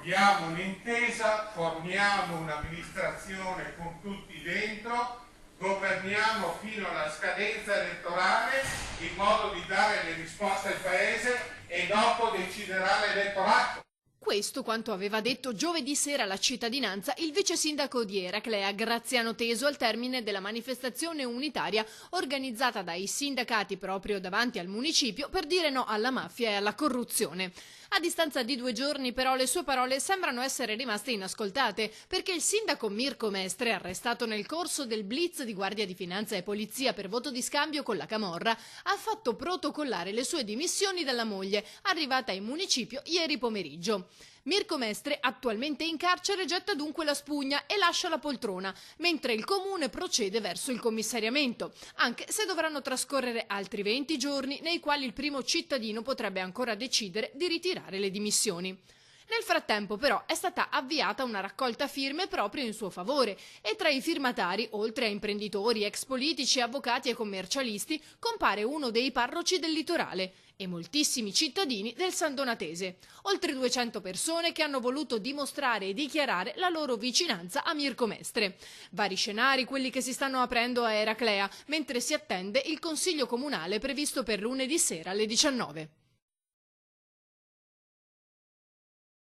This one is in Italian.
troviamo un'intesa, formiamo un'amministrazione con tutti dentro, governiamo fino alla scadenza elettorale in modo di dare le risposte al Paese e dopo deciderà l'elettorato. Questo quanto aveva detto giovedì sera alla cittadinanza il vice sindaco di Eraclea, Graziano Teso, al termine della manifestazione unitaria organizzata dai sindacati proprio davanti al municipio per dire no alla mafia e alla corruzione. A distanza di 2 giorni però le sue parole sembrano essere rimaste inascoltate, perché il sindaco Mirko Mestre, arrestato nel corso del blitz di Guardia di Finanza e Polizia per voto di scambio con la camorra, ha fatto protocollare le sue dimissioni dalla moglie, arrivata in municipio ieri pomeriggio. Mirko Mestre, attualmente in carcere, getta dunque la spugna e lascia la poltrona, mentre il comune procede verso il commissariamento, anche se dovranno trascorrere altri 20 giorni nei quali il primo cittadino potrebbe ancora decidere di ritirare le dimissioni. Nel frattempo però è stata avviata una raccolta firme proprio in suo favore e tra i firmatari, oltre a imprenditori, ex politici, avvocati e commercialisti, compare uno dei parroci del litorale e moltissimi cittadini del San Donatese. Oltre 200 persone che hanno voluto dimostrare e dichiarare la loro vicinanza a Mirko Mestre. Vari scenari quelli che si stanno aprendo a Eraclea, mentre si attende il consiglio comunale previsto per lunedì sera alle 19.